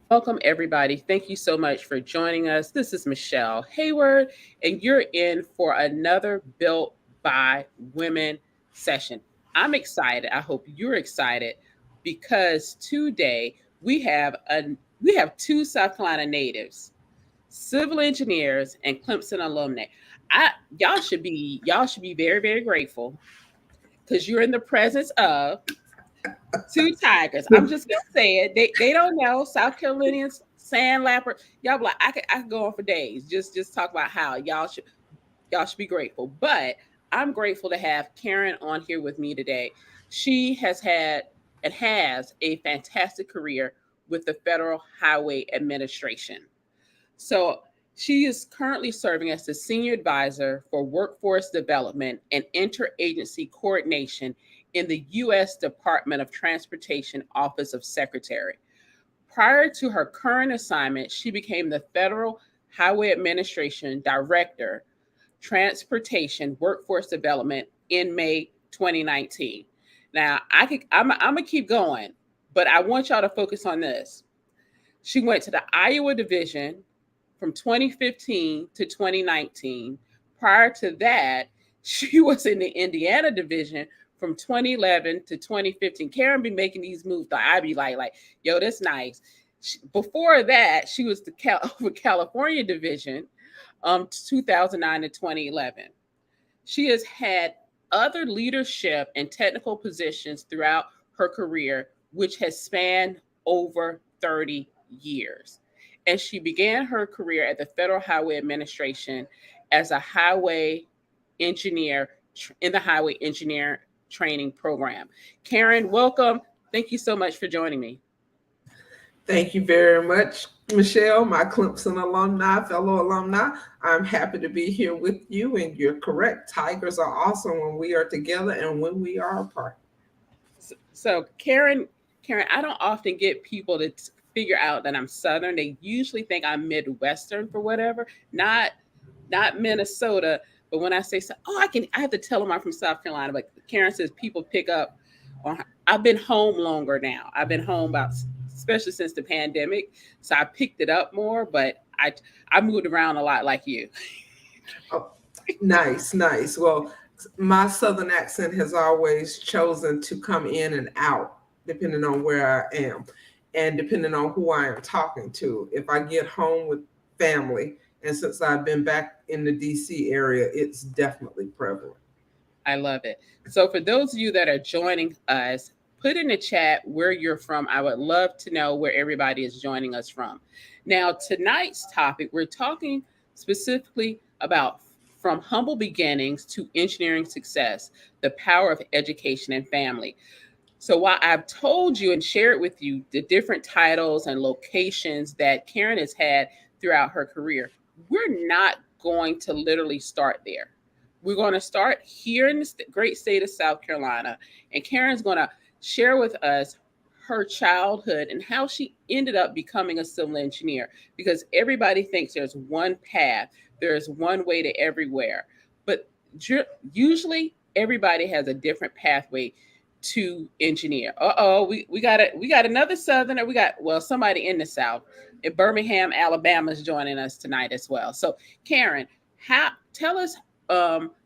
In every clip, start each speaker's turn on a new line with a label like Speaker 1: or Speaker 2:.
Speaker 1: Welcome, everybody. Thank you so much for joining us. This is Michelle Hayward, and you're in for another Built by Women session. I'm excited. I hope you're excited because today we have two South Carolina natives, civil engineers, and Clemson alumni. I y'all should be very very grateful because you're in the presence of two tigers. I'm just gonna say it. They don't know South Carolinians, sandlapper. Y'all be like I could go on for days. Just talk about how y'all should be grateful. But I'm grateful to have Karen on here with me today. She has had and has a fantastic career with the Federal Highway Administration. So she is currently serving as the Senior Advisor for Workforce Development and Interagency Coordination in the U.S. Department of Transportation Office of Secretary. Prior to her current assignment, she became the Federal Highway Administration Director, Transportation Workforce Development in May 2019. Now, I'm gonna keep going, but I want y'all to focus on this. She went to the Iowa division from 2015 to 2019. Prior to that, she was in the Indiana division from 2011 to 2015. Karen be making these moves. I be like, yo, that's nice. Before that, she was the California division, 2009 to 2011. She has had other leadership and technical positions throughout her career, which has spanned over 30 years. And she began her career at the Federal Highway Administration as a highway engineer in the highway engineer training program. Karen, welcome. Thank you so much for joining me.
Speaker 2: Thank you very much, Michelle, my Clemson alumni, fellow alumni. I'm happy to be here with you, and you're correct. Tigers are awesome when we are together and when we are apart.
Speaker 1: So Karen, I don't often get people to figure out that I'm Southern. They usually think I'm Midwestern for whatever. Not Minnesota, but when I say so, I have to tell them I'm from South Carolina. But Karen says people pick up on. I've been home longer now. I've been home about, especially since the pandemic, so I picked it up more. But I moved around a lot like you.
Speaker 2: Oh, nice, nice. Well, my Southern accent has always chosen to come in and out depending on where I am and depending on who I am talking to. If I get home with family, and since I've been back in the DC area, it's definitely prevalent.
Speaker 1: I love it. So for those of you that are joining us, put in the chat where you're from. I would love to know where everybody is joining us from. Now, tonight's topic, we're talking specifically about from humble beginnings to engineering success, the power of education and family. So while I've told you and shared with you the different titles and locations that Karen has had throughout her career, we're not going to literally start there. We're going to start here in the great state of South Carolina, and Karen's going to share with us her childhood and how she ended up becoming a civil engineer, because everybody thinks there's one path, there's one way to everywhere. But usually everybody has a different pathway to engineer. We got another southerner. We got, well, somebody in the South. In Birmingham, Alabama is joining us tonight as well. So Karen, how tell us,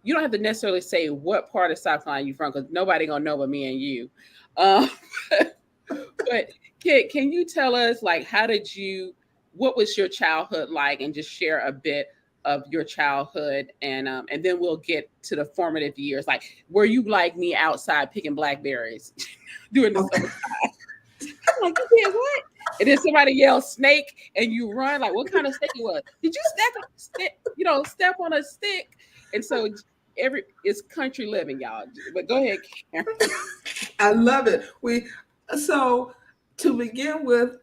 Speaker 1: you don't have to necessarily say what part of South Carolina you're from, because nobody gonna know but me and you. Um, but can you tell us, like, what was your childhood like, and just share a bit of your childhood, and then we'll get to the formative years. Like, were you like me outside picking blackberries during the
Speaker 2: Okay.
Speaker 1: summer? I'm like, you did what? And then somebody yells snake, and you run. Like, what kind of snake it was? Did you step on a stick? And so it's country living, y'all. But go ahead, Karen.
Speaker 2: I love it. So to begin with,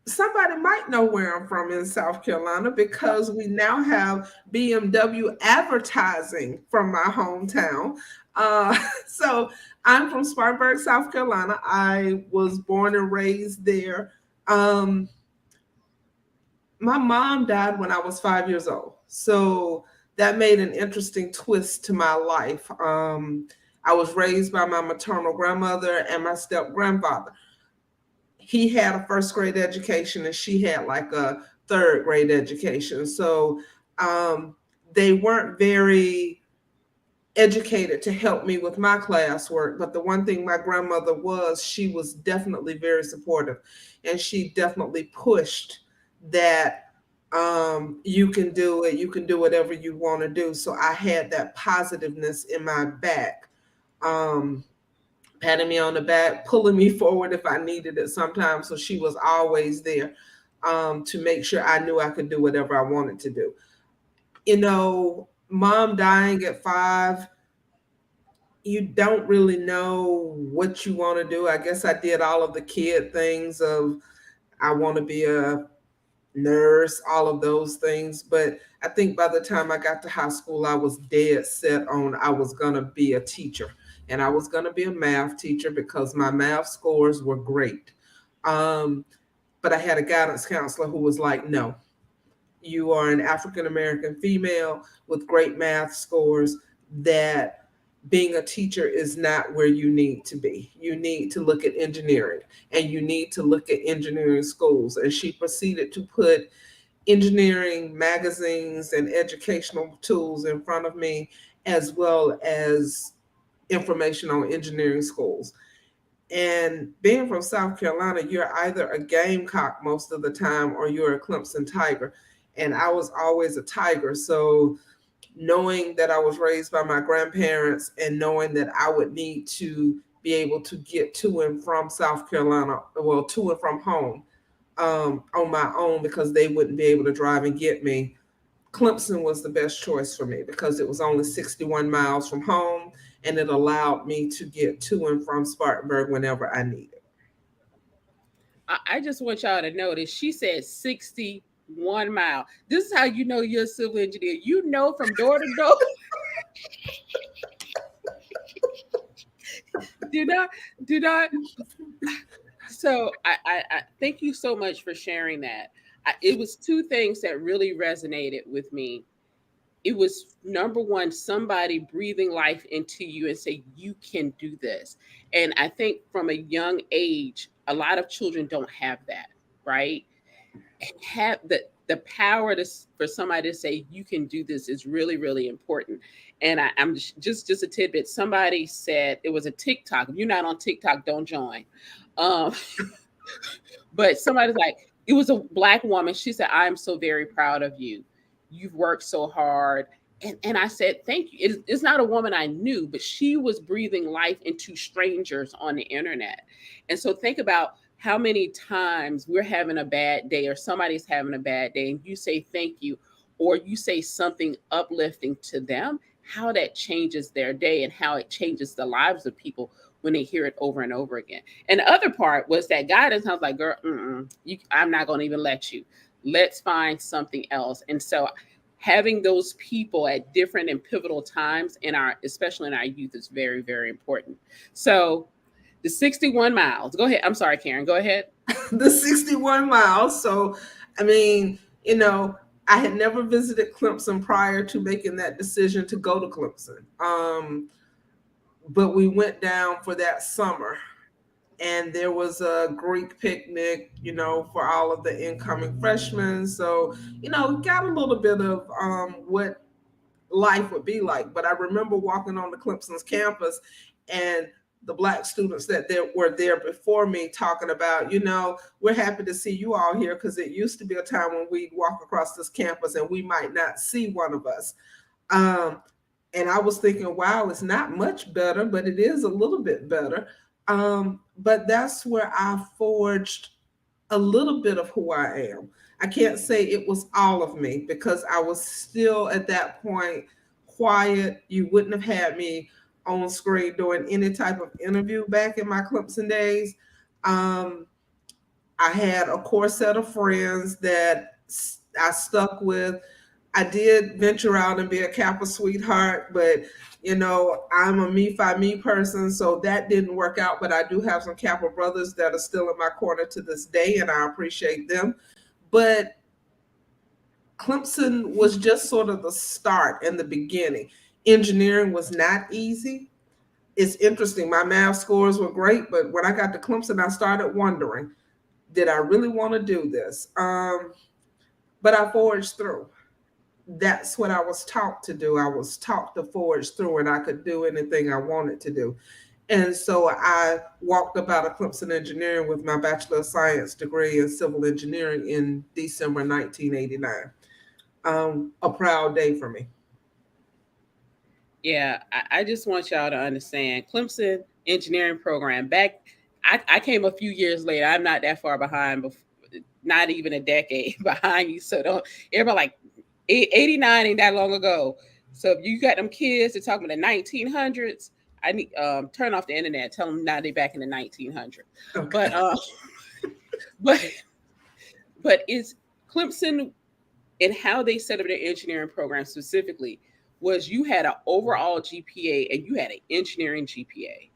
Speaker 2: somebody might know where I'm from in South Carolina because we now have BMW advertising from my hometown. Uh, so I'm from Spartanburg, South Carolina. I was born and raised there. Um, my mom died when I was 5 years old. So that made an interesting twist to my life. I was raised by my maternal grandmother and my step grandfather. he had a first grade education and she had like a third grade education. So um, they weren't very educated to help me with my classwork. But the one thing my grandmother was, she was definitely very supportive, and she definitely pushed that you can do it, you can do whatever you want to do. So I had that positiveness in my back. Um, Patting me on the back, pulling me forward if I needed it sometimes. So she was always there to make sure I knew I could do whatever I wanted to do. Mom dying at 5, you don't really know what you want to do. I guess I did all of the kid things of I want to be a nurse, all of those things. But I think by the time I got to high school, I was dead set on I was going to be a teacher. And I was going to be a math teacher because my math scores were great. Um, but I had a guidance counselor who was like, no, you are an African American female with great math scores, that being a teacher is not where you need to be. You need to look at engineering, and you need to look at engineering schools. And she proceeded to put engineering magazines and educational tools in front of me, as well as information on engineering schools. And being from South Carolina, you're either a Gamecock most of the time or you're a Clemson Tiger. And I was always a Tiger. So knowing that I was raised by my grandparents and knowing that I would need to be able to get to and from South Carolina, well, to and from home on my own because they wouldn't be able to drive and get me, Clemson was the best choice for me because it was only 61 miles from home and it allowed me to get to and from Spartanburg whenever I needed.
Speaker 1: I just want y'all to notice she said 61 mile. This is how you know you're a civil engineer. You know from door to door. do not, do not. So I thank you so much for sharing that. It was two things that really resonated with me. It was number one, somebody breathing life into you and say, you can do this. And I think from a young age, a lot of children don't have that, right? Have the power to for somebody to say you can do this is really really important. And I'm just a tidbit. Somebody said it was a TikTok. If you're not on TikTok, don't join. Um, but somebody's like, it was a black woman. She said, I am so very proud of you. You've worked so hard. And I said, thank you. It's not a woman I knew, but she was breathing life into strangers on the internet. And so think about how many times we're having a bad day or somebody's having a bad day and you say thank you or you say something uplifting to them, how that changes their day and how it changes the lives of people when they hear it over and over again. And the other part was that guidance. I was like, girl, I'm not going to even let you. Let's find something else. And so having those people at different and pivotal times in our, especially in our youth, is very, very important. So the 61 miles. Go ahead. I'm sorry, Karen. Go ahead.
Speaker 2: The 61 miles. So, I mean, I had never visited Clemson prior to making that decision to go to Clemson. But we went down for that summer and there was a Greek picnic, for all of the incoming freshmen. So, got a little bit of what life would be like. But I remember walking on the Clemson's campus and the Black students that were there before me talking about, we're happy to see you all here because it used to be a time when we'd walk across this campus and we might not see one of us. Um, and I was thinking, wow, it's not much better, but it is a little bit better. But that's where I forged a little bit of who I am. I can't say it was all of me because I was still at that point quiet. You wouldn't have had me on screen doing any type of interview back in my Clemson days. Um, I had a core set of friends that I stuck with. I did venture out and be a Kappa sweetheart, but I'm a me fi me person, so that didn't work out. But I do have some Kappa brothers that are still in my corner to this day, and I appreciate them. But Clemson was just sort of the start and the beginning. Engineering was not easy. It's interesting. My math scores were great, but when I got to Clemson, I started wondering. did I really want to do this? But I forged through. That's what I was taught to do. I was taught to forge through, and I could do anything I wanted to do. And so I walked up out of Clemson Engineering with my Bachelor of Science degree in civil engineering in December 1989. A proud day for me.
Speaker 1: Yeah, I just want y'all to understand Clemson engineering program. I came a few years later. I'm not that far behind, not even a decade behind you. So don't everybody like 89 ain't that long ago. So if you got them kids that talking about the 1900s, I need turn off the internet. Tell them now they back in the 1900s.
Speaker 2: Okay.
Speaker 1: But but but it's Clemson and how they set up their engineering program specifically was you had an overall GPA and you had an engineering GPA.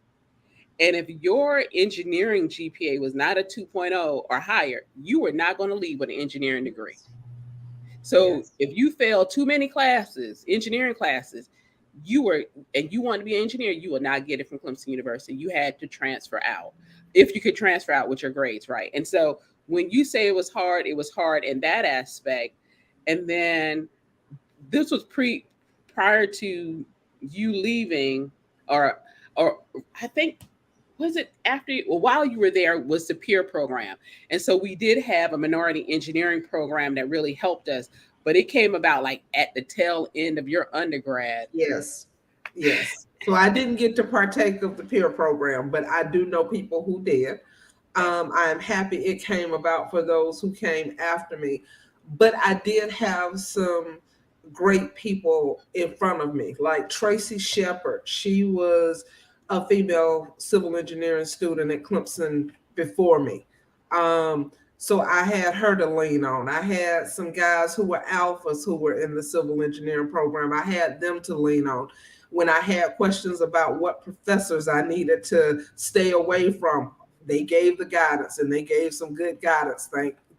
Speaker 1: And if your engineering GPA was not a 2.0 or higher, you were not going to leave with an engineering degree. So
Speaker 2: Yes.
Speaker 1: if you failed too many classes, engineering classes, you were and you wanted to be an engineer, you will not get it from Clemson University. You had to transfer out if you could transfer out with your grades, right? And so when you say it was hard in that aspect. And then this was prior to you leaving, or or I think was it after well, while you were there was the peer program. And so we did have a minority engineering program that really helped us, but it came about like at the tail end of your undergrad.
Speaker 2: Yes. Yes. So I didn't get to partake of the peer program, but I do know people who did.
Speaker 1: Okay.
Speaker 2: I am happy it came about for those who came after me. But I did have some great people in front of me, like Tracy Shepard. She was a female civil engineering student at Clemson before me. So I had her to lean on. I had some guys who were alphas who were in the civil engineering program. I had them to lean on. When I had questions about what professors I needed to stay away from, they gave the guidance, and they gave some good guidance.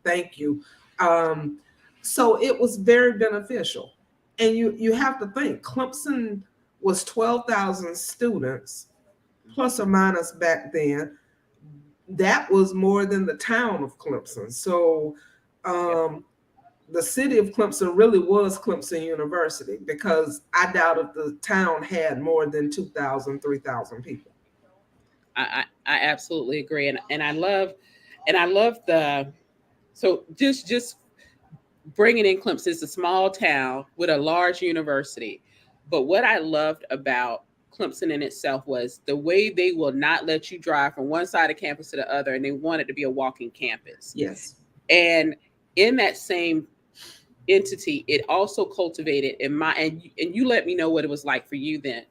Speaker 2: Thank you. Um, so it was very beneficial. And you have to think Clemson was 12,000 students plus or minus back then. That was more than the town of Clemson. So
Speaker 1: Yep.
Speaker 2: um, the city of Clemson really was Clemson University, because I doubt if the town had more than 2,000, 3,000 people.
Speaker 1: I absolutely agree, and I love the so just bringing in Clemson. It's a small town with a large university. But what I loved about Clemson in itself was the way they will not let you drive from one side of campus to the other, and they want it to be a walking campus.
Speaker 2: Yes.
Speaker 1: And in that same entity, it also cultivated in my and you let me know what it was like for you then,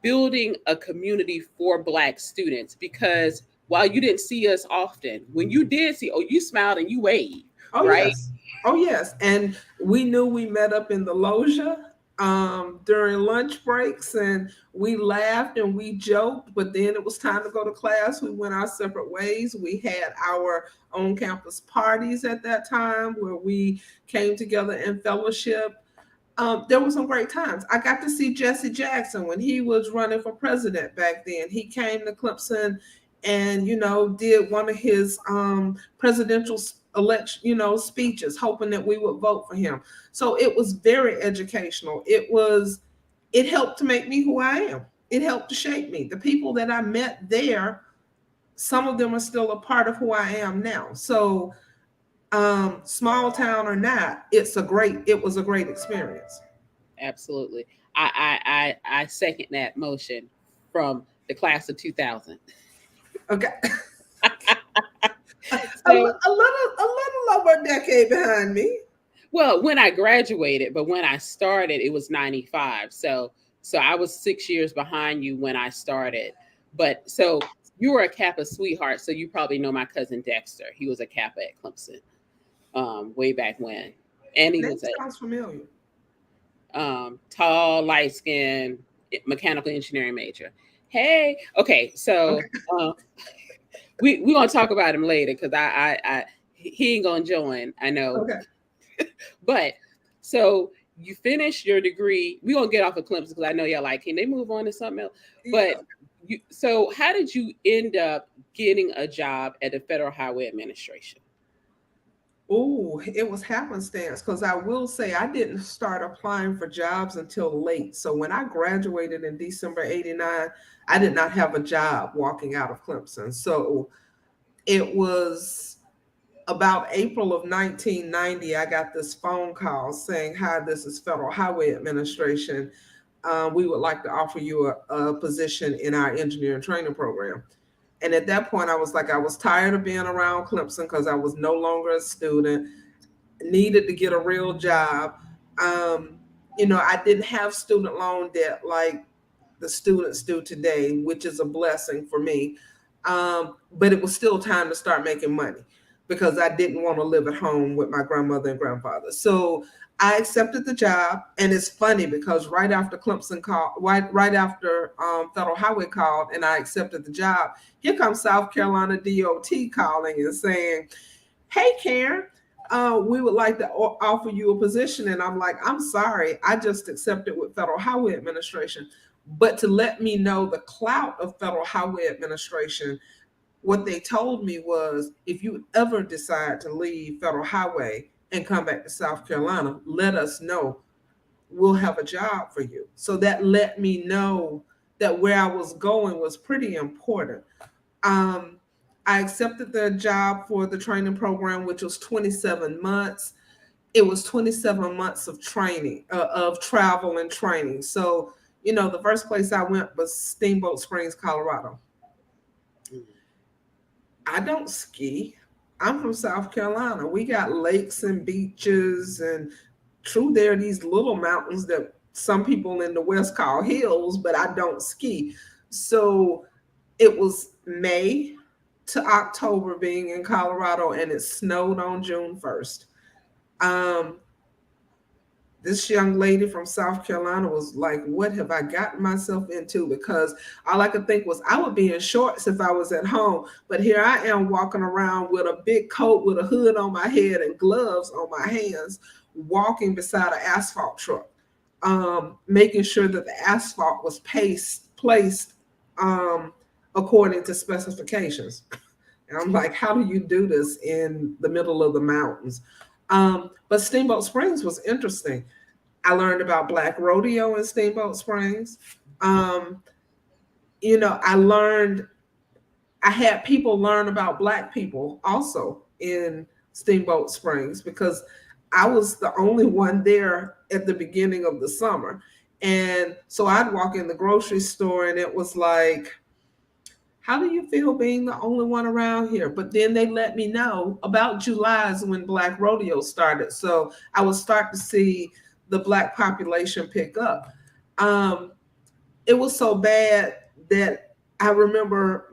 Speaker 1: building a community for Black students. Because while you didn't see us often, when you did see, oh, you smiled and you waved,
Speaker 2: Oh
Speaker 1: right?
Speaker 2: yes. Oh yes. And we knew we met up in the loggia during lunch breaks, and we laughed and we joked. But then it was time to go to class. We went our separate ways. We had our on campus parties at that time where we came together in fellowship. There were some great times. I got to see Jesse Jackson when he was running for president back then. He came to Clemson and, did one of his presidential election, speeches, hoping that we would vote for him. So it was very educational. It helped to make me who I am. It helped to shape me. The people that I met there, some of them are still a part of who I am now. So small town or not, it was a great experience.
Speaker 1: Absolutely. I second that motion from the class of 2000.
Speaker 2: Okay.
Speaker 1: So,
Speaker 2: A little over a decade behind me.
Speaker 1: well, when I graduated, but when I started, it was 95. So I was 6 years behind you when I started. But so you were a Kappa sweetheart, so you probably know my cousin Dexter. He was a Kappa at Clemson way back when. And he
Speaker 2: Name
Speaker 1: was a
Speaker 2: sounds familiar.
Speaker 1: tall, light skinned mechanical engineering major. Hey, okay,
Speaker 2: Okay.
Speaker 1: so we gonna talk about him later because I he ain't gonna join. I know,
Speaker 2: Okay.
Speaker 1: but so you finish your degree. We gonna get off of Clemson because I know y'all like, can they move on to something else?
Speaker 2: Yeah.
Speaker 1: But So how did you end up getting a job at the Federal Highway Administration?
Speaker 2: Oh, it was happenstance because I will say I didn't start applying for jobs until late. So when I graduated in December 89, I did not have a job walking out of Clemson. So it was about April of 1990, I got this phone call saying, "Hi, this is Federal Highway Administration. We would like to offer you a position in our engineering training program." And at that point, I was like, I was tired of being around Clemson because I was no longer a student, needed to get a real job. Um, I didn't have student loan debt like the students do today, which is a blessing for me. But it was still time to start making money because I didn't want to live at home with my grandmother and grandfather. So I accepted the job, and it's funny because right after Clemson called, right after Federal Highway called, and I accepted the job, here comes South Carolina DOT calling and saying, "Hey, Karen, we would like to offer you a position." And I'm like, "I'm sorry, I just accepted with Federal Highway Administration." But to let me know the clout of Federal Highway Administration, what they told me was, if you ever decide to leave Federal Highway and come back to South Carolina, let us know. We'll have a job for you. So that let me know that where I was going was pretty important. Um, I accepted the job for the training program, which was 27 months. It was 27 months of training, of travel and training. So, the first place I went was Steamboat Springs, Colorado. I don't ski. I'm from South Carolina. We got lakes and beaches, and true, there are these little mountains that some people in the West call hills, but I don't ski. So it was May to October being in Colorado, and it snowed on June 1st. Um, this young lady from South Carolina was like, "What have I gotten myself into?" Because all I could think was I would be in shorts if I was at home. But here I am walking around with a big coat with a hood on my head and gloves on my hands, walking beside an asphalt truck, making sure that the asphalt was placed um, according to specifications. And I'm like, how do you do this in the middle of the mountains? But Steamboat Springs was interesting. I learned about Black Rodeo in Steamboat Springs. Um, I learned, I had people learn about Black people also in Steamboat Springs because I was the only one there at the beginning of the summer. And so I'd walk in the grocery store and it was like, "How do you feel being the only one around here?" But then they let me know about July's when Black Rodeo started. So I would start to see the Black population pick up. Um, it was so bad that I remember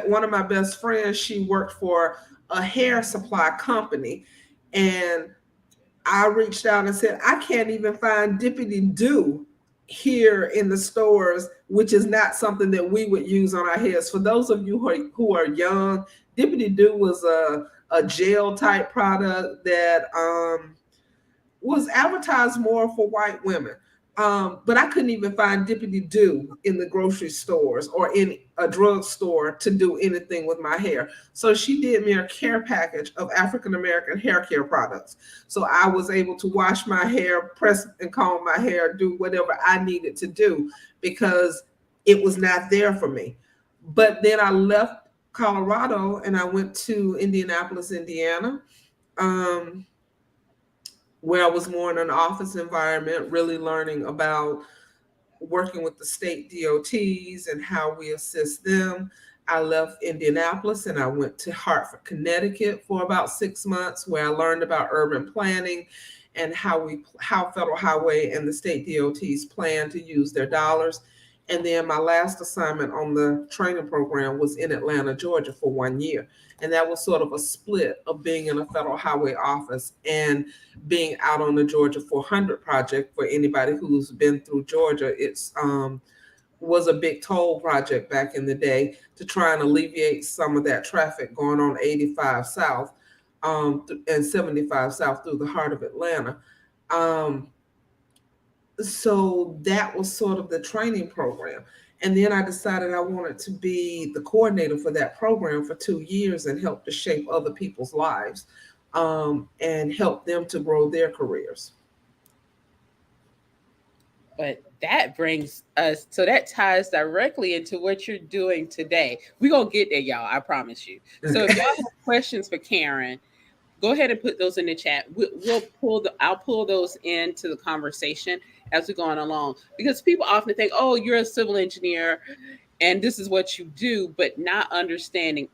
Speaker 2: one of my best friends, she worked for a hair supply company. And I reached out and said, "I can't even find Dippity Doo here in the stores," which is not something that we would use on our heads. For those of you who are young, Dippity Doo was a gel type product that was advertised more for white women. But I couldn't even find Dippity Doo in the grocery stores or in a drugstore to do anything with my hair. So she did me a care package of African American hair care products. So I was able to wash my hair, press and comb my hair, do whatever I needed to do because it was not there for me. But then I left Colorado and I went to Indianapolis, Indiana. Um, where I was more in an office environment, really learning about working with the state DOTs and how we assist them. I left Indianapolis and I went to Hartford, Connecticut for about 6 months, where I learned about urban planning and how Federal Highway and the state DOTs plan to use their dollars. And then my last assignment on the training program was in Atlanta, Georgia for 1 year. And that was sort of a split of being in a federal highway office and being out on the Georgia 400 project. For anybody who's been through Georgia, it's was a big toll project back in the day to try and alleviate some of that traffic going on 85 South and 75 South through the heart of Atlanta. Um, so that was sort of the training program. And then I decided I wanted to be the coordinator for that program for 2 years and help to shape other people's lives, and help them to grow their careers.
Speaker 1: But that brings us, so that ties directly into what you're doing today. We're going to get there, y'all. I promise you. So if
Speaker 2: Okay.
Speaker 1: y'all have questions for Karen, go ahead and put those in the chat. I'll pull those into the conversation as we're going along, because people often think, oh, you're a civil engineer and this is what you do, but not understanding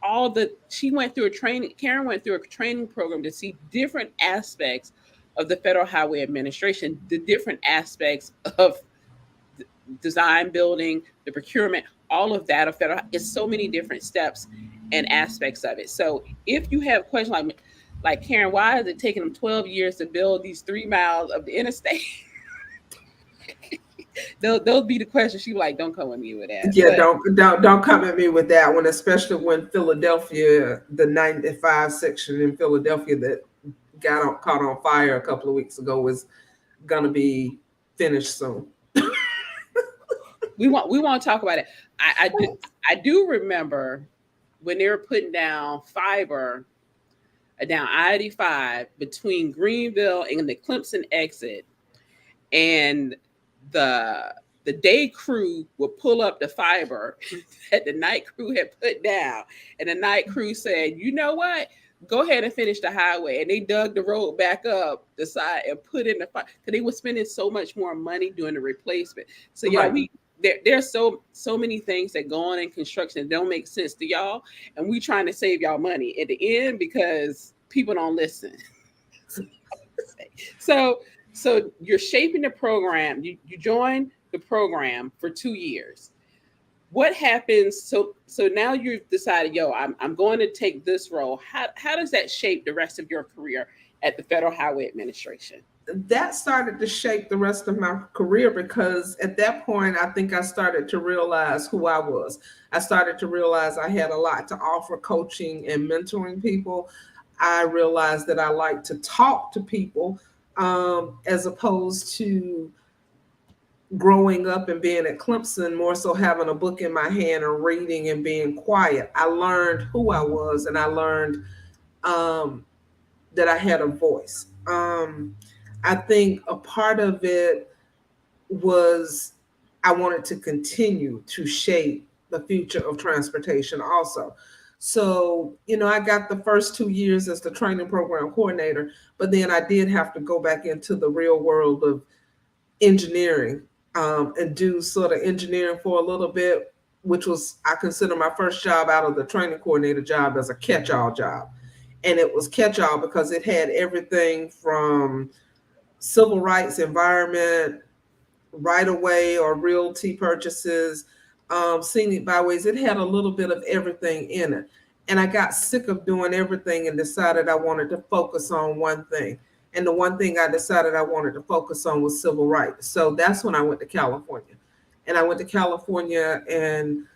Speaker 1: all the she went through a training Karen went through a training program to see different aspects of the Federal Highway Administration, the different aspects of design, building, the procurement, all of that of federal. It's so many different steps and aspects of it. So if you have questions like Karen, why is it taking them 12 years to build these 3 miles of the interstate? They'll be the questions. She like, don't come with me with that.
Speaker 2: Yeah,
Speaker 1: But
Speaker 2: don't come at me with that one, especially when Philadelphia, the 95 section in Philadelphia that caught on fire a couple of weeks ago, is gonna be finished soon.
Speaker 1: we want to talk about it. I do remember when they were putting down fiber down I-85 between Greenville and the Clemson exit, and the the day crew would pull up the fiber that the night crew had put down, and the night crew said, "You know what? Go ahead and finish the highway." And they dug the road back up the side and put in the fiber because they were spending so much more money doing the replacement. So yeah,
Speaker 2: Right.
Speaker 1: there's so many things that go on in construction that don't make sense to y'all, and we trying to save y'all money at the end because people don't listen. So you're shaping the program. You join the program for 2 years. What happens? So now you've decided, yo, I'm going to take this role. How does that shape the rest of your career at the Federal Highway Administration?
Speaker 2: That started to shape the rest of my career because at that point, I think I started to realize who I was. I started to realize I had a lot to offer coaching and mentoring people. I realized that I like to talk to people, as opposed to growing up and being at Clemson, more so having a book in my hand and reading and being quiet. I learned who I was, and I learned, um, that I had a voice. I think a part of it was I wanted to continue to shape the future of transportation also. So, I got the first 2 years as the training program coordinator, but then I did have to go back into the real world of engineering, and do sort of engineering for a little bit, which was, I consider my first job out of the training coordinator job as a catch all job. And it was catch all because it had everything from civil rights, environment, right of way or realty purchases, scenic byways. It had a little bit of everything in it. And I got sick of doing everything and decided I wanted to focus on one thing. And the one thing I decided I wanted to focus on was civil rights. So that's when I went to California. And I went to California and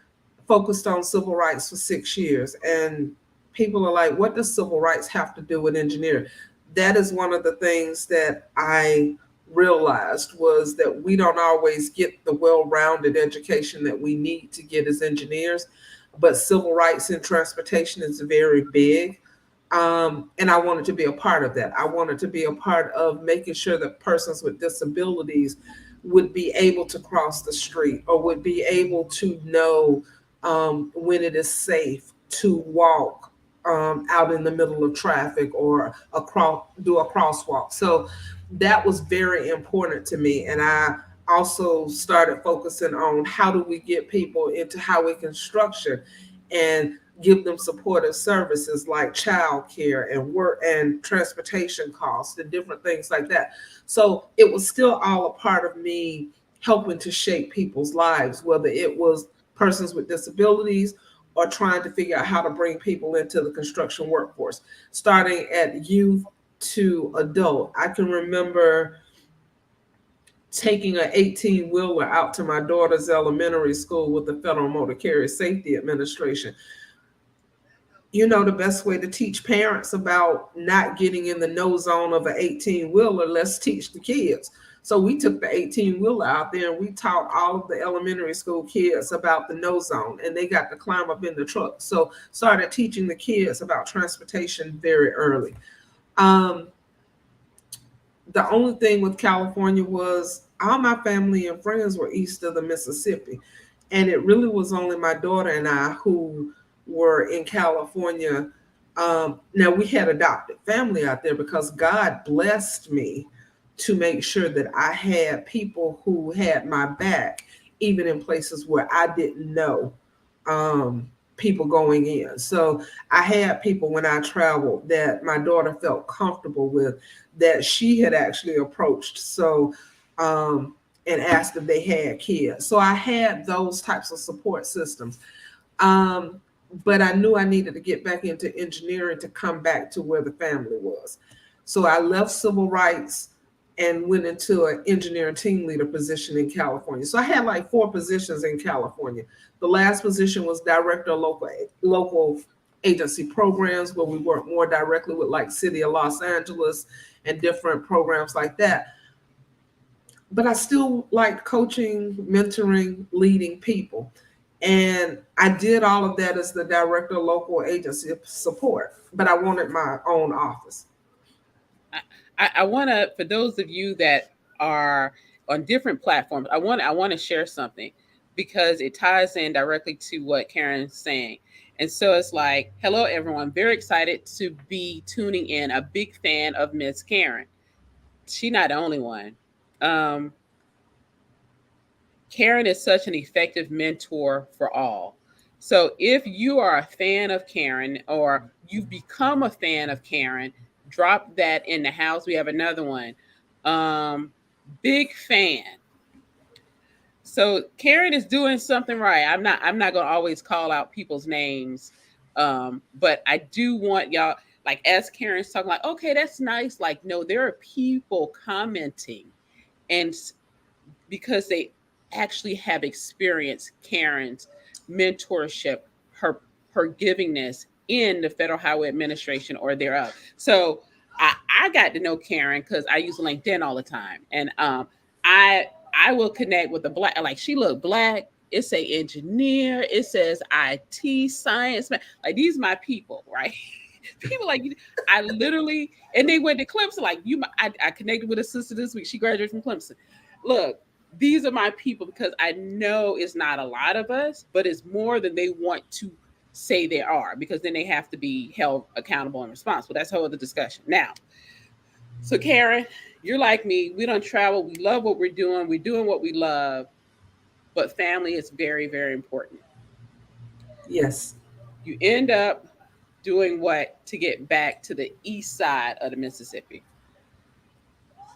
Speaker 2: focused on civil rights for 6 years. And people are like, what does civil rights have to do with engineering? That is one of the things that I realized, was that we don't always get the well-rounded education that we need to get as engineers, but civil rights in transportation is very big. And I wanted to be a part of that. I wanted to be a part of making sure that persons with disabilities would be able to cross the street, or would be able to know, when it is safe to walk, out in the middle of traffic, or do a crosswalk. So that was very important to me. And I also started focusing on how do we get people into highway construction and give them supportive services like childcare and work and transportation costs and different things like that. So it was still all a part of me helping to shape people's lives, whether it was persons with disabilities or trying to figure out how to bring people into the construction workforce, starting at youth to adult. I can remember taking an 18 wheeler out to my daughter's elementary school with the Federal Motor Carrier Safety Administration. The best way to teach parents about not getting in the no zone of an 18 wheeler, let's teach the kids. So we took the 18-wheeler out there and we taught all of the elementary school kids about the no zone, and they got to climb up in the truck. So started teaching the kids about transportation very early. Um, the only thing with California was all my family and friends were east of the Mississippi. And it really was only my daughter and I who were in California. Now, we had adopted family out there because God blessed me to make sure that I had people who had my back, even in places where I didn't know um, people going in. So I had people when I traveled that my daughter felt comfortable with, that she had actually approached. So, um, and asked if they had kids. So I had those types of support systems. Um, but I knew I needed to get back into engineering to come back to where the family was. So I left civil rights and went into an engineering team leader position in California. So I had like 4 positions in California. The last position was director of local agency programs, where we work more directly with like City of Los Angeles and different programs like that. But I still like coaching, mentoring, leading people. And I did all of that as the director of local agency support, but I wanted my own office.
Speaker 1: I want to, for those of you that are on different platforms, I want to share something because it ties in directly to what Karen's saying. And so it's like, hello everyone, very excited to be tuning in. A big fan of Miss Karen. She's not the only one. Um, Karen is such an effective mentor for all. So if you are a fan of Karen or you've become a fan of Karen, drop that in the house. We have another one. Um, Big fan. So Karen is doing something right. I'm not gonna always call out people's names. But I do want y'all, like as Karen's talking, like, okay, that's nice. Like, no, there are people commenting and because they actually have experienced Karen's mentorship, her her givingness in the Federal Highway Administration or thereof. So I got to know Karen because I use LinkedIn all the time, and I I will connect with the black, like she look black. It say engineer. It says IT science man. Like these my people, right? People like I literally, and they went to Clemson. Like I connected with a sister this week. She graduated from Clemson. Look, these are my people because I know it's not a lot of us, but it's more than they want to say they are because then they have to be held accountable and responsible. That's a whole other discussion. Now, so Karen, you're like me. We don't travel. We love what we're doing. We're doing what we love, but family is very, very important.
Speaker 2: Yes.
Speaker 1: You end up doing what to get back to the east side of the Mississippi?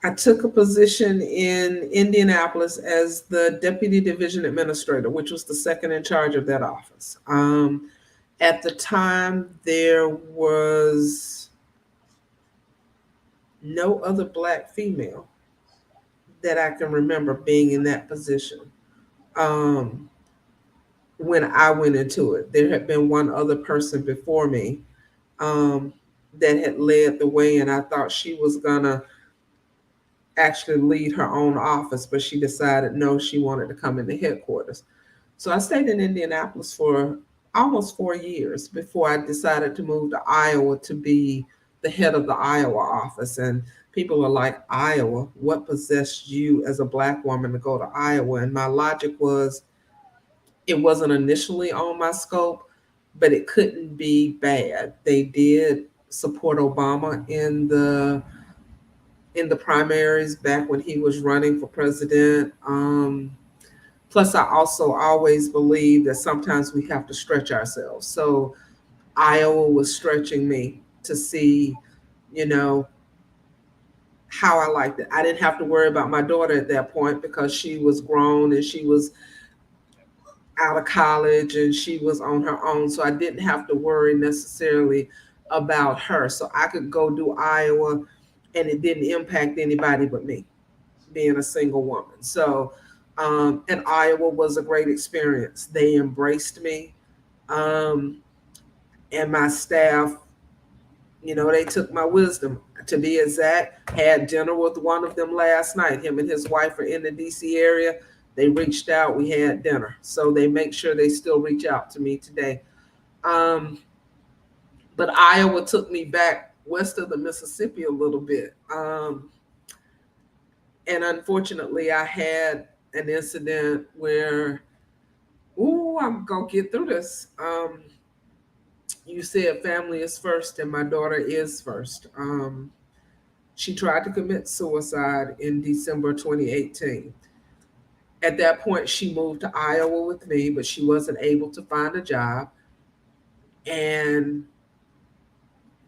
Speaker 2: I took a position in Indianapolis as the deputy division administrator, which was the second in charge of that office. At the time, there was no other black female that I can remember being in that position. Um, when I went into it, there had been one other person before me, um, that had led the way, and I thought she was gonna actually lead her own office, but she decided no, she wanted to come into headquarters. So I stayed in Indianapolis for almost 4 years before I decided to move to Iowa to be the head of the Iowa office. And people are like, Iowa, what possessed you as a black woman to go to Iowa? And my logic was it wasn't initially on my scope, but it couldn't be bad. They did support Obama in the primaries back when he was running for president. Plus, I also always believe that sometimes we have to stretch ourselves. So Iowa was stretching me to see, you know, how I liked it. I didn't have to worry about my daughter at that point because she was grown and she was out of college and she was on her own. So I didn't have to worry necessarily about her. So I could go do Iowa and it didn't impact anybody but me, being a single woman. So, and Iowa was a great experience. They embraced me, um, and my staff. You know, they took my wisdom. to be exact. Had dinner with one of them last night. Him and his wife are in the DC area. They reached out. We had dinner. So they make sure they still reach out to me today. Um, but Iowa took me back west of the Mississippi a little bit. And unfortunately, I had an incident where, ooh, I'm going to get through this. You said family is first, and my daughter is first. She tried to commit suicide in December 2018. At that point, she moved to Iowa with me, but she wasn't able to find a job. And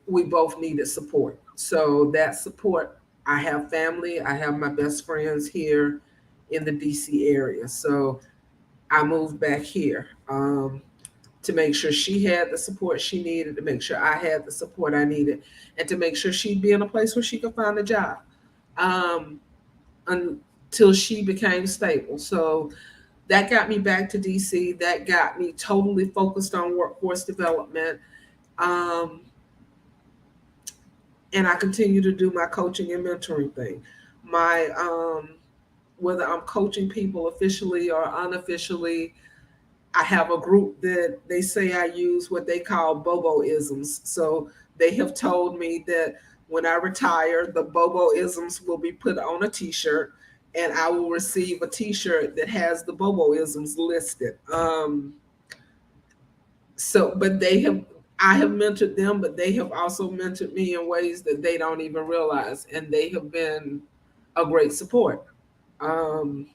Speaker 2: we both needed support. So that support, I have family, I have my best friends here in the DC area. So I moved back here to make sure she had the support she needed, to make sure I had the support I needed, and to make sure she'd be in a place where she could find a job um, until she became stable. So that got me back to DC. That got me totally focused on workforce development. Um, and I continue to do my coaching and mentoring thing. My whether I'm coaching people officially or unofficially, I have a group that they say I use what they call Bobo-isms. So they have told me that when I retire, the Bobo-isms will be put on a T-shirt, and I will receive a T-shirt that has the Bobo-isms listed. But I have mentored them, but they have also mentored me in ways that they don't even realize, and they have been a great support. Um,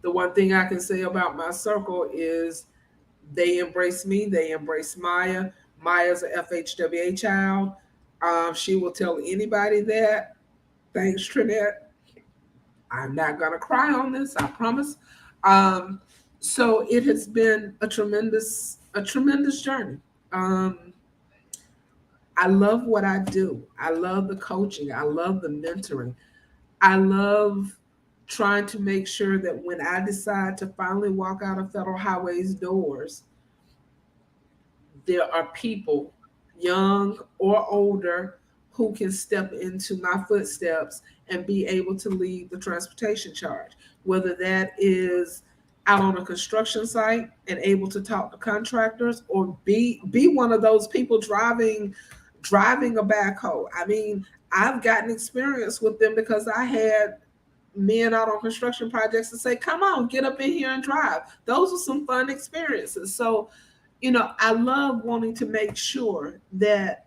Speaker 2: the one thing I can say about my circle is they embrace me, they embrace Maya. Maya's a FHWA child. She will tell anybody that. Thanks, Trinette. I'm not gonna cry on this, I promise. Um, so it has been a tremendous journey. Um, I love what I do. I love the coaching. I love the mentoring. I love trying to make sure that when I decide to finally walk out of Federal Highway's doors, there are people, young or older, who can step into my footsteps and be able to lead the transportation charge. Whether that is out on a construction site and able to talk to contractors, or be one of those people driving a backhoe. I mean, I've gotten experience with them because I had men out on construction projects to say, "Come on, get up in here and drive." Those are some fun experiences. So I love wanting to make sure that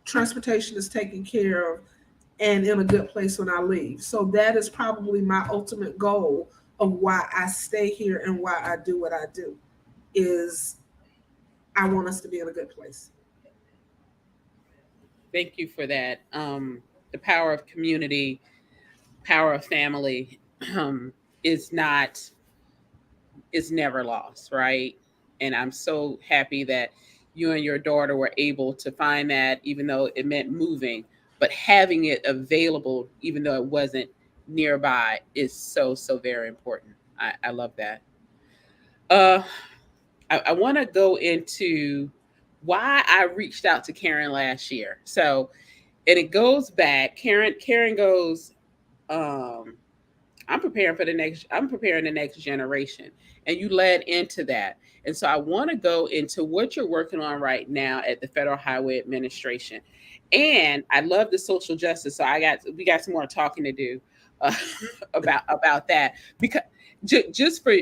Speaker 2: transportation is taken care of and in a good place when I leave. So that is probably my ultimate goal of why I stay here and why I do what I do is I want us to be in a good place.
Speaker 1: Thank you for that. The power of community, power of family, is not is never lost, right? And I'm so happy that you and your daughter were able to find that, even though it meant moving, but having it available, even though it wasn't nearby, is so very important. I love that. Uh, I want to go into why I reached out to Karen last year. So, and it goes back. Karen goes. Um, I'm preparing the next generation, and you led into that. And so I want to go into what you're working on right now at the Federal Highway Administration. And I love the social justice. So we got some more talking to do uh, about that, because just for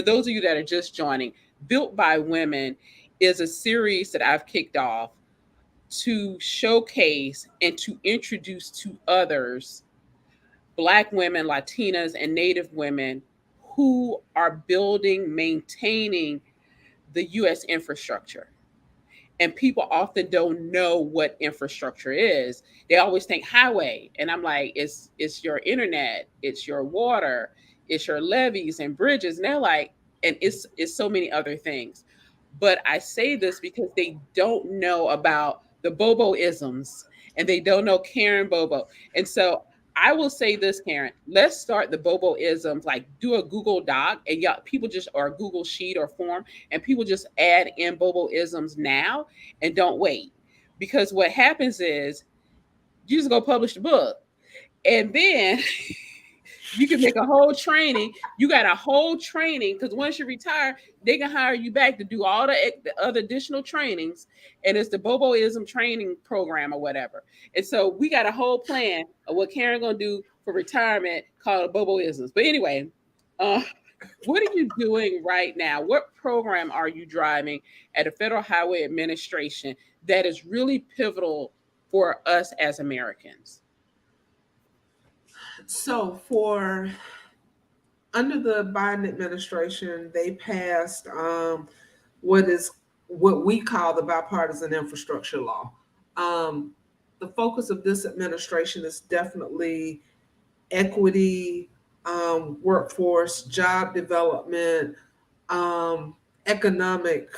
Speaker 1: those of you that are just joining, Built by Women is a series that I've kicked off to showcase and to introduce to others Black women, Latinas, and Native women who are building, maintaining the US infrastructure. And people often don't know what infrastructure is. They always think highway. And I'm like, it's your internet, it's your water, it's your levees and bridges. And they're like, and it's so many other things. But I say this because they don't know about the Bobo isms, and they don't know Karen Bobo. And so I will say this, Karen, let's start the Bobo isms, like do a Google Doc, and yeah, people just, or a Google sheet or form, and people just add in Bobo isms now and don't wait. because what happens is you just go publish the book, and then you can make a whole training. You got a whole training because once you retire, they can hire you back to do all the other additional trainings, and it's the Boboism training program or whatever. And so we got a whole plan of what Karen gonna do for retirement called Boboisms. But anyway, uh, what are you doing right now? What program are you driving at the Federal Highway Administration that is really pivotal for us as Americans?
Speaker 2: So for under the Biden administration, they passed what is what we call the bipartisan infrastructure law. Um, the focus of this administration is definitely equity, workforce, job development, um, economic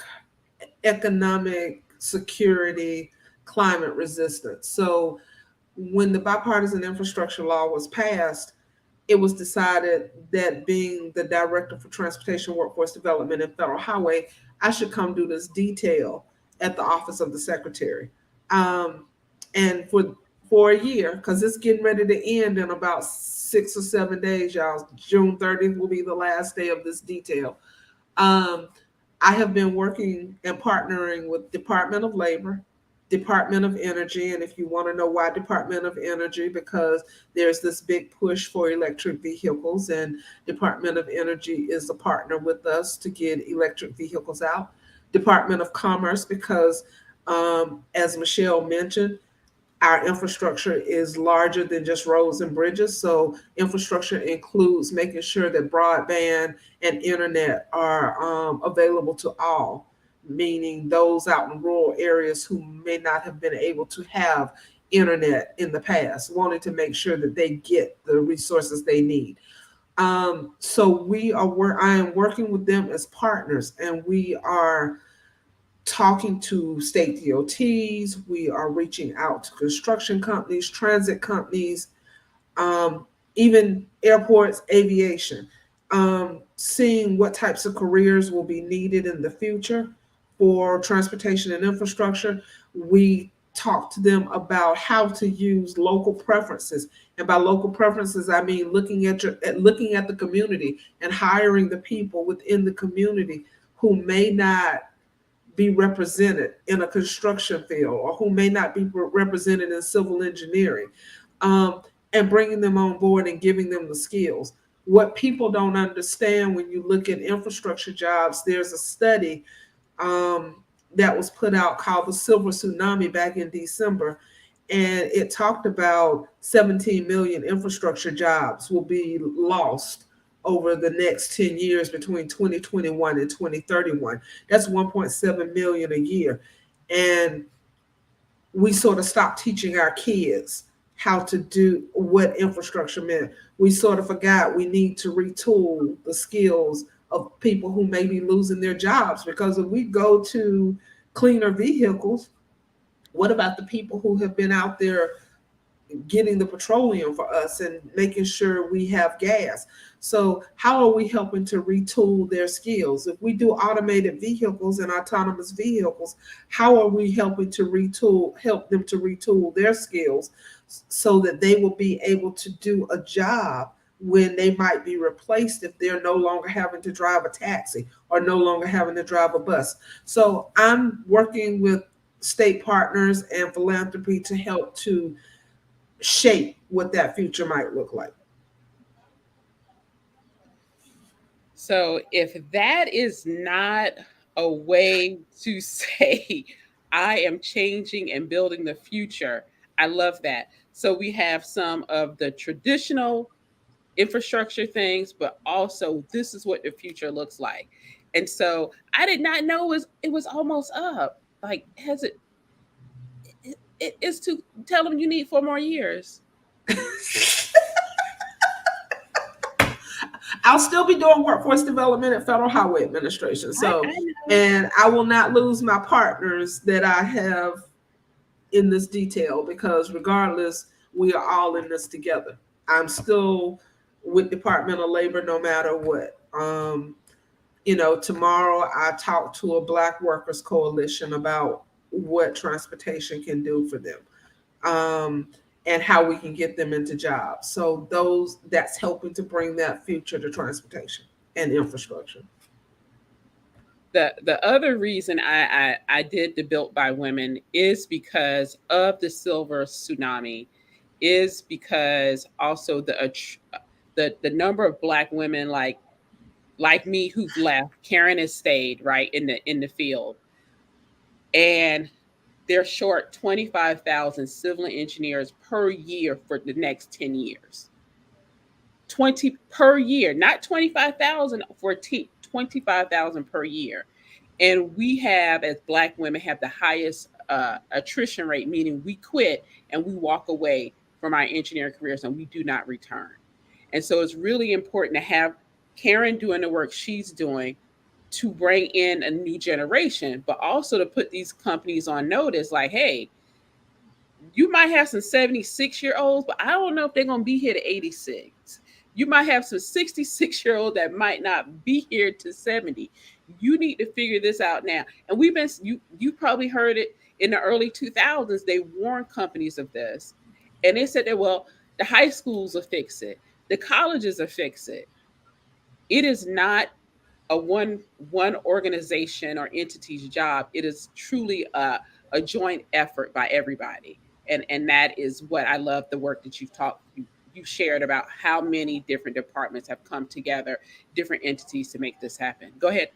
Speaker 2: economic security, climate resistance. So when the bipartisan infrastructure law was passed, it was decided that being the director for transportation, workforce development, and federal highway, I should come do this detail at the office of the secretary. Um, and for a year, because it's getting ready to end in about 6 or 7 days, y'all. June 30th will be the last day of this detail. Um, I have been working and partnering with Department of Labor, Department of Energy, and if you want to know why Department of Energy, because there's this big push for electric vehicles, and Department of Energy is a partner with us to get electric vehicles out. Department of Commerce, because as Michelle mentioned, our infrastructure is larger than just roads and bridges. So infrastructure includes making sure that broadband and internet are available to all, meaning those out in rural areas who may not have been able to have internet in the past, wanting to make sure that they get the resources they need. So I am working with them as partners, and we are talking to state DOTs. We are reaching out to construction companies, transit companies, um, even airports, aviation, seeing what types of careers will be needed in the future for transportation and infrastructure. We talk to them about how to use local preferences, and by local preferences I mean looking at the community and hiring the people within the community who may not be represented in a construction field or who may not be represented in civil engineering, um, and bringing them on board and giving them the skills. What people don't understand when you look at infrastructure jobs, there's a study that was put out called the Silver Tsunami back in December, and it talked about 17 million infrastructure jobs will be lost over the next 10 years between 2021 and 2031. That's 1.7 million a year. And we sort of stopped teaching our kids how to do what infrastructure meant. We sort of forgot we need to retool the skills of people who may be losing their jobs, because if we go to cleaner vehicles, what about the people who have been out there getting the petroleum for us and making sure we have gas? So how are we helping to retool their skills? If we do automated vehicles and autonomous vehicles, how are we help them to retool their skills so that they will be able to do a job when they might be replaced if they're no longer having to drive a taxi or no longer having to drive a bus? So I'm working with state partners and philanthropy to help to shape what that future might look like.
Speaker 1: So if that is not a way to say I am changing and building the future, I love that. So we have some of the traditional infrastructure things, but also this is what the future looks like. And so I did not know it was almost up. Like has it is to tell them you need 4 more years.
Speaker 2: I'll still be doing workforce development at Federal Highway Administration. So,
Speaker 1: I know.
Speaker 2: and I will not lose my partners that I have in this detail, because regardless, we are all in this together. I'm still with Department of Labor no matter what. Tomorrow I talked to a Black Workers Coalition about what transportation can do for them, um, and how we can get them into jobs. So those that's helping to bring that future to transportation and infrastructure.
Speaker 1: The other reason I did the Built by Women is because of the silver tsunami, is because also the number of black women like me who've left. Karen has stayed right in the field, and they're short 25,000 civil engineers per year for the next 10 years. 20 per year, not 25,000 for 25,000 per year. And we have, as black women, have the highest attrition rate, meaning we quit and we walk away from our engineering careers and we do not return. And so it's really important to have Karen doing the work she's doing to bring in a new generation, but also to put these companies on notice like, hey, you might have some 76-year-olds, but I don't know if they're going to be here to 86. You might have some 66-year-olds that might not be here to 70. You need to figure this out now. And we've been, you probably heard it in the early 2000s. They warned companies of this. And they said that, well, the high schools will fix it, the colleges will fix it. It is not a one organization or entity's job. It is truly a joint effort by everybody, and that is what I love, the work that you shared about how many different departments have come together, different entities to make this happen. Go ahead.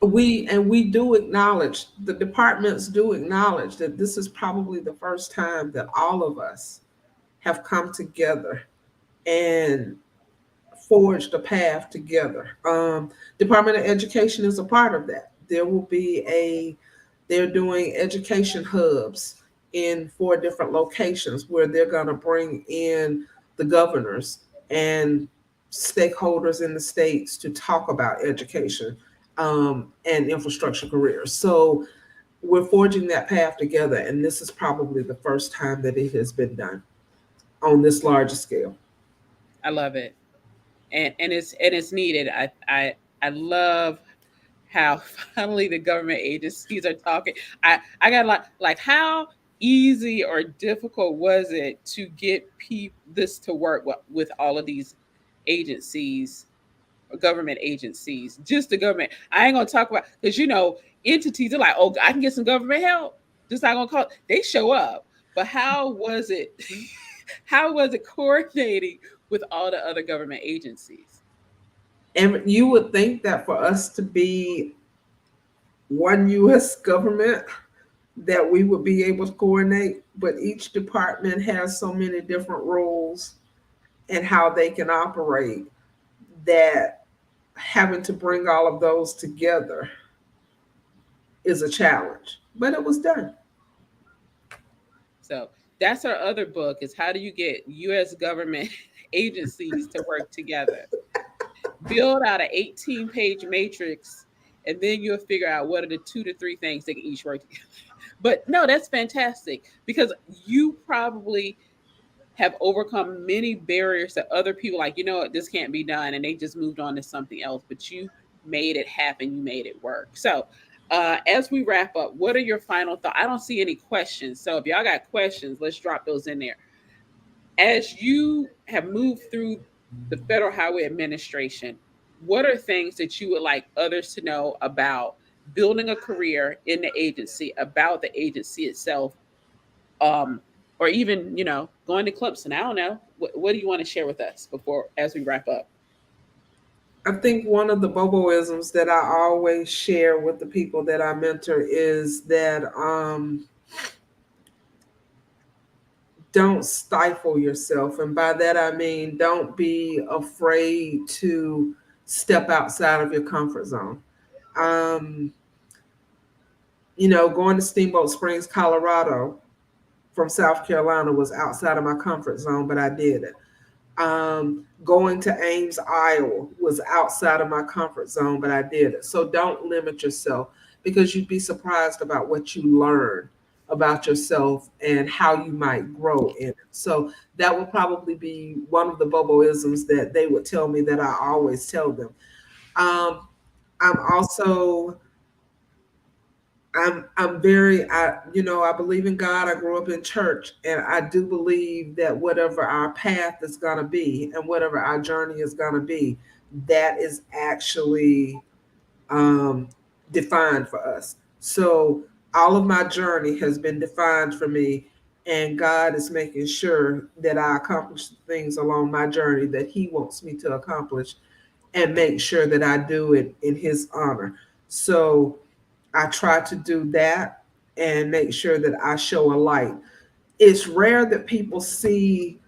Speaker 2: We do acknowledge, the departments do acknowledge that this is probably the first time that all of us have come together and forged a path together. Department of Education is a part of that. They're doing education hubs in 4 different locations where they're going to bring in the governors and stakeholders in the states to talk about education, and infrastructure careers. So we're forging that path together, and this is probably the first time that it has been done on this large scale.
Speaker 1: I love it, and it's needed. I love how finally the government agencies are talking. I got like how easy or difficult was it to get this to work with all of these agencies, government agencies, just the government. I ain't gonna talk about, because entities are like, oh, I can get some government help. Just not gonna call. They show up, but how was it? How was it coordinating with all the other government agencies?
Speaker 2: And you would think that for us to be one U.S. government, that we would be able to coordinate, but each department has so many different rules and how they can operate, that having to bring all of those together is a challenge. But it was done.
Speaker 1: So that's our other book, is how do you get US government agencies to work together? Build out an 18-page matrix, and then you'll figure out what are the 2 to 3 things that can each work together. But no, that's fantastic, because you probably have overcome many barriers that other people like, this can't be done, and they just moved on to something else, but you made it happen, you made it work. So as we wrap up, what are your final thoughts? I don't see any questions, so if y'all got questions, let's drop those in there. As you have moved through the Federal Highway Administration, what are things that you would like others to know about building a career in the agency, about the agency itself, um, or even going to Clemson? I don't know. What do you want to share with us before as we wrap up?
Speaker 2: I think one of the Boboisms that I always share with the people that I mentor is that, don't stifle yourself. And by that, I mean, don't be afraid to step outside of your comfort zone. Um, going to Steamboat Springs, Colorado from South Carolina was outside of my comfort zone, but I did it. Going to Ames, Iowa was outside of my comfort zone, but I did it. So don't limit yourself, because you'd be surprised about what you learn about yourself and how you might grow in it. So that would probably be one of the Boboisms that they would tell me that I always tell them. Um, I'm also I'm very I believe in God. I grew up in church, and I do believe that whatever our path is going to be and whatever our journey is going to be, that is actually um, defined for us. So all of my journey has been defined for me, and God is making sure that I accomplish things along my journey that He wants me to accomplish, and make sure that I do it in His honor. So I try to do that and make sure that I show a light. It's rare that people see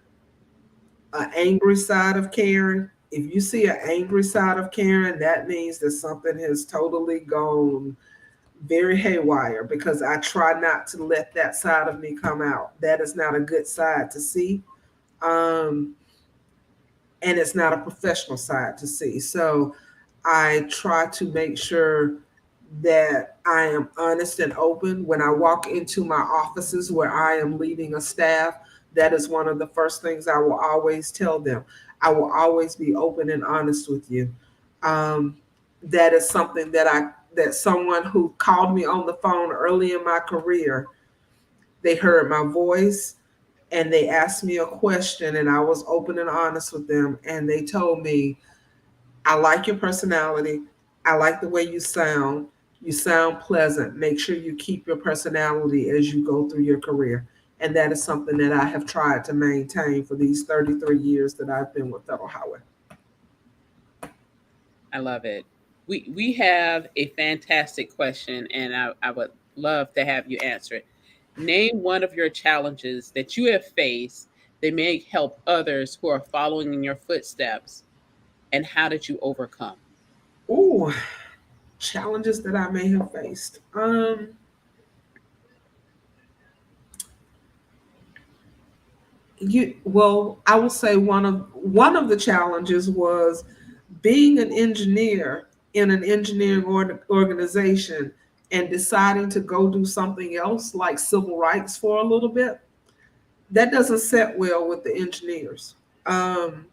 Speaker 2: an angry side of Karen. If you see an angry side of Karen, that means that something has totally gone very haywire, because I try not to let that side of me come out. That is not a good side to see. Um, and it's not a professional side to see. So I try to make sure that I am honest and open when I walk into my offices where I am leading a staff. That is one of the first things I will always tell them. I will always be open and honest with you. Um, that is something that someone who called me on the phone early in my career, they heard my voice and they asked me a question, and I was open and honest with them, and they told me, I like your personality. I like the way you sound. You sound pleasant. Make sure you keep your personality as you go through your career. And that is something that I have tried to maintain for these 33 years that I've been with Federal Highway.
Speaker 1: I love it. We have a fantastic question, and I would love to have you answer it. Name one of your challenges that you have faced that may help others who are following in your footsteps, and how did you overcome?
Speaker 2: Ooh, challenges that I may have faced. I will say one of the challenges was being an engineer in an engineering organization and deciding to go do something else like civil rights for a little bit. That doesn't set well with the engineers. Um,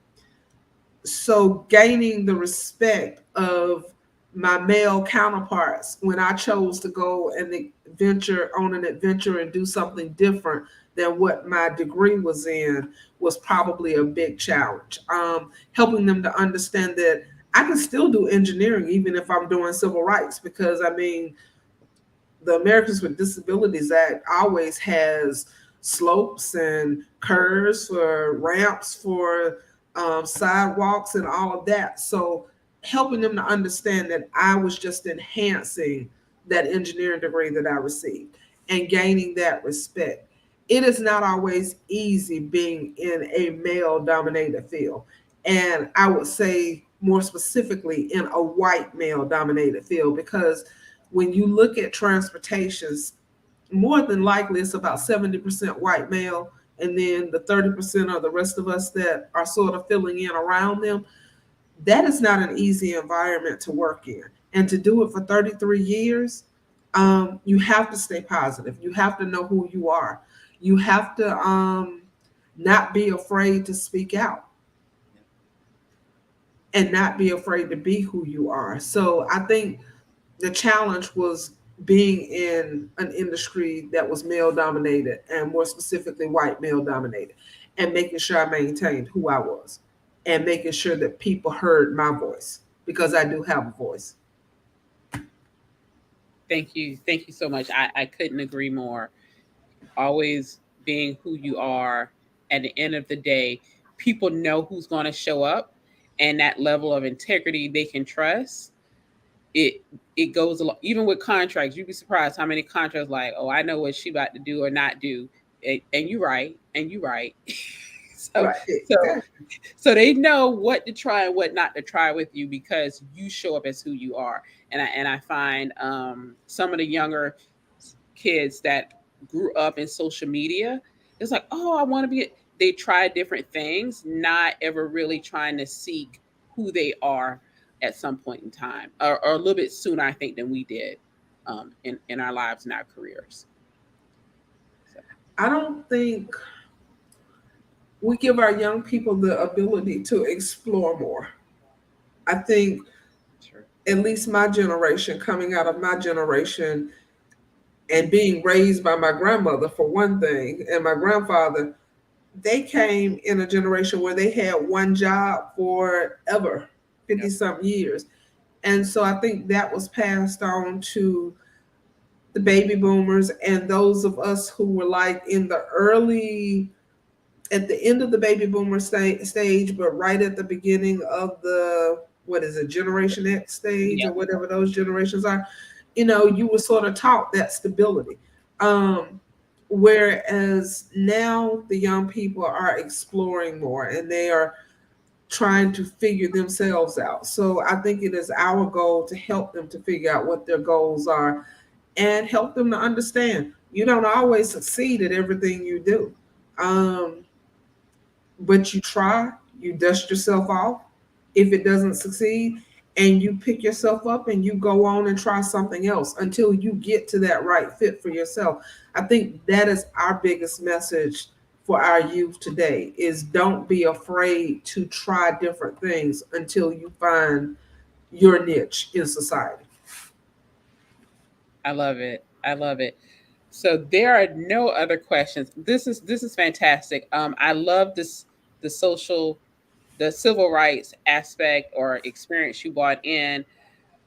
Speaker 2: so gaining the respect of my male counterparts when I chose to go and venture on an adventure and do something different than what my degree was in was probably a big challenge. Helping them to understand that I can still do engineering even if I'm doing civil rights, because I mean, the Americans with Disabilities Act always has slopes and curves for ramps for sidewalks and all of that. So helping them to understand that I was just enhancing that engineering degree that I received and gaining that respect. It is not always easy being in a male dominated field. And I would say more specifically in a white male dominated field, because when you look at transportations, more than likely it's about 70% white male, and then the 30% are the rest of us that are sort of filling in around them. That is not an easy environment to work in. And to do it for 33 years, you have to stay positive. You have to know who you are. You have to not be afraid to speak out and not be afraid to be who you are. So I think the challenge was being in an industry that was male dominated, and more specifically white male dominated, and making sure I maintained who I was and making sure that people heard my voice, because I do have a voice.
Speaker 1: Thank you. Thank you so much. I couldn't agree more. Always being who you are. At the end of the day, people know who's going to show up, and that level of integrity they can trust. It it goes along. Even with contracts, you'd be surprised how many contracts like, oh, I know what she about to do or not do, and you right, and you right. so
Speaker 2: Right.
Speaker 1: so
Speaker 2: Exactly.
Speaker 1: so they know what to try and what not to try with you because you show up as who you are. And I find some of the younger kids that grew up in social media, it's like, oh, I want to be. They try different things, not ever really trying to seek who they are at some point in time, or a little bit sooner, I think, than we did in our lives and our careers. So,
Speaker 2: I don't think we give our young people the ability to explore more. I think
Speaker 1: sure.
Speaker 2: at least my generation, coming out of my generation, And being raised by my grandmother, for one thing, and my grandfather, they came in a generation where they had one job forever, 50
Speaker 1: Yep.
Speaker 2: something years. And so I think that was passed on to the baby boomers and those of us who were like in the early, at the end of the baby boomer stage, but right at the beginning of the, what is it, Generation X stage or
Speaker 1: Yep.
Speaker 2: whatever those generations are. You know, you were sort of taught that stability. Um, Whereas now the young people are exploring more and they are trying to figure themselves out. So I think it is our goal to help them to figure out what their goals are and help them to understand you don't always succeed at everything you do. Um, but you try, you dust yourself off if it doesn't succeed, and you pick yourself up and you go on and try something else until you get to that right fit for yourself. I think that is our biggest message for our youth today is don't be afraid to try different things until you find your niche in society.
Speaker 1: I love it. I love it. So there are no other questions. This is fantastic. I love this, the social, the civil rights aspect or experience you brought in,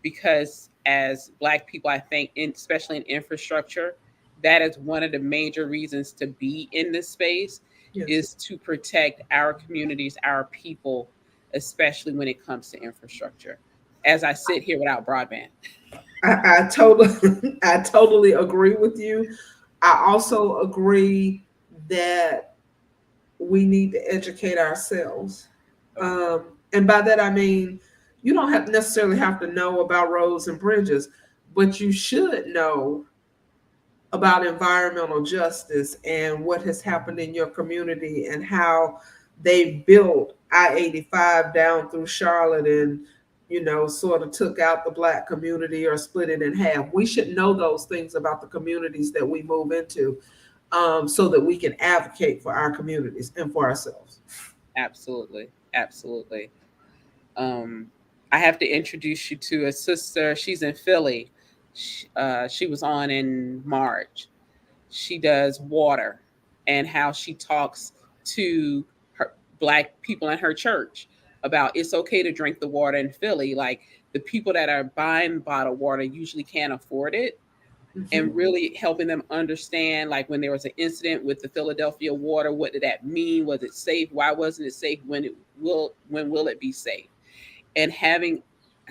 Speaker 1: because as Black people, I think, especially in infrastructure, that is one of the major reasons to be in this space,
Speaker 2: Yes.
Speaker 1: is to protect our communities, our people, especially when it comes to infrastructure. As I sit here without broadband.
Speaker 2: I totally I totally agree with you. I also agree that we need to educate ourselves.
Speaker 1: Oh,
Speaker 2: Um, and by that I mean you don't have necessarily have to know about roads and bridges, but you should know about environmental justice and what has happened in your community and how they built I-85 down through Charlotte and sort of took out the Black community or split it in half. We should know those things about the communities that we move into, so that we can advocate for our communities and for ourselves.
Speaker 1: absolutely. Absolutely. Um, I have to introduce you to a sister. She's in Philly. She was on in March. She does water and how she talks to her Black people in her church about it's okay to drink the water in Philly. Like the people that are buying bottled water usually can't afford it, and
Speaker 2: Mm-hmm.
Speaker 1: really helping them understand, like when there was an incident with the Philadelphia water, what did that mean? Was it safe? Why wasn't it safe? When will it be safe? And having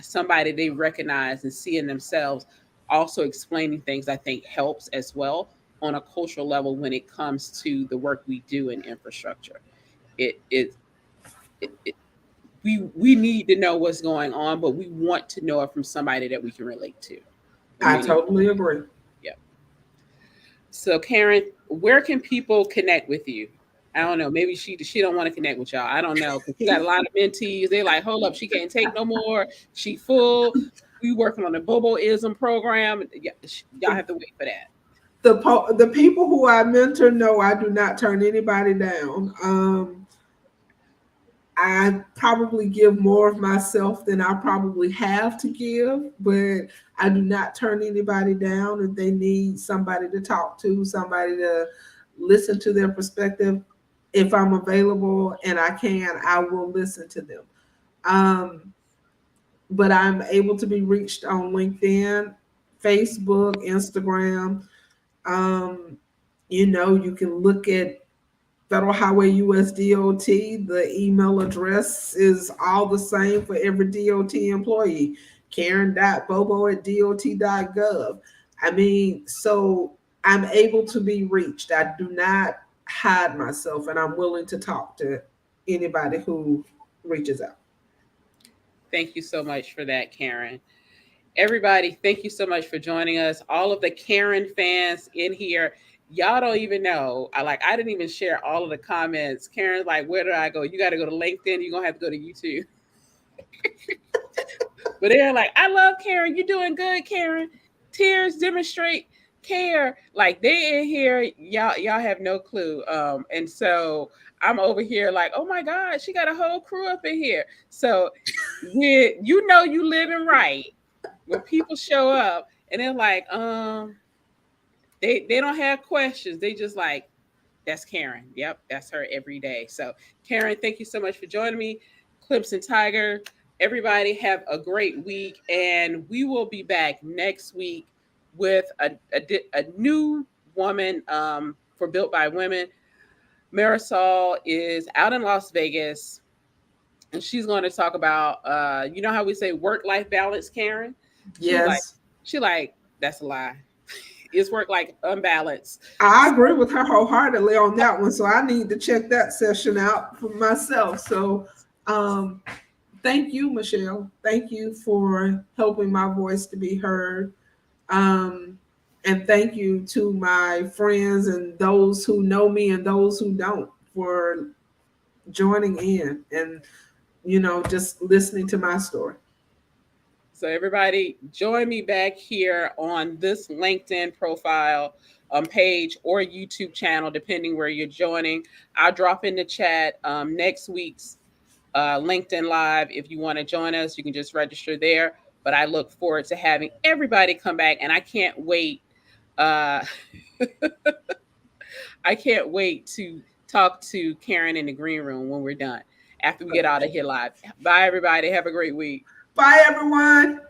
Speaker 1: somebody they recognize and see in themselves, also explaining things, I think helps as well on a cultural level when it comes to the work we do in infrastructure. It, it, it we need to know what's going on, but we want to know it from somebody that we can relate to in
Speaker 2: I
Speaker 1: many ways.
Speaker 2: totally agree.
Speaker 1: Yeah. So Karen, where can people connect with you? I don't know. Maybe she don't want to connect with y'all. I don't know, because we got a lot of mentees. They're like, hold up, she can't take no more. She full. We working on a Boboism program. Y'all have to wait for that.
Speaker 2: The people who I mentor know I do not turn anybody down. I probably give more of myself than I probably have to give, but I do not turn anybody down if they need somebody to talk to, somebody to listen to their perspective. If I'm available and I can, I will listen to them. Um, but I'm able to be reached on LinkedIn, Facebook, Instagram. Um, you can look at Federal Highway US DOT. The email address is all the same for every DOT employee. Karen.bobo at dot.gov. I mean, so I'm able to be reached. I do not hide myself and I'm willing to talk to anybody who reaches out.
Speaker 1: Thank you so much for that, Karen. Everybody, thank you so much for joining us. All of the Karen fans in here, y'all don't even know. I didn't even share all of the comments. Karen's like, where do I go? You got to go to LinkedIn. You're gonna have to go to YouTube. But they're like, I love Karen. You're doing good, Karen. Tears demonstrate care. Like they in here, y'all have no clue. And so I'm over here like, oh my God, she got a whole crew up in here. So when you know you living right, when people show up and they're like, They don't have questions. They just like, that's Karen. Yep, that's her every day. So, Karen, thank you so much for joining me. Clemson Tiger, everybody have a great week. And we will be back next week with a new woman for Built by Women. Marisol is out in Las Vegas, and she's going to talk about, you know how we say work life balance, Karen? She's like,
Speaker 2: Yes.
Speaker 1: she like, that's a lie. It's work like unbalanced.
Speaker 2: I agree with her wholeheartedly on that one. So I need to check that session out for myself. So um, thank you, Michelle. Thank you for helping my voice to be heard. Um, and thank you to my friends and those who know me and those who don't for joining in and, just listening to my story.
Speaker 1: So everybody, join me back here on this LinkedIn profile page or YouTube channel, depending where you're joining. I'll drop in the chat next week's LinkedIn Live. If you want to join us, you can just register there. But I look forward to having everybody come back, and I can't wait. Uh, I can't wait to talk to Karen in the green room when we're done after we get out of here live. Bye, everybody. Have a great week.
Speaker 2: Bye, everyone.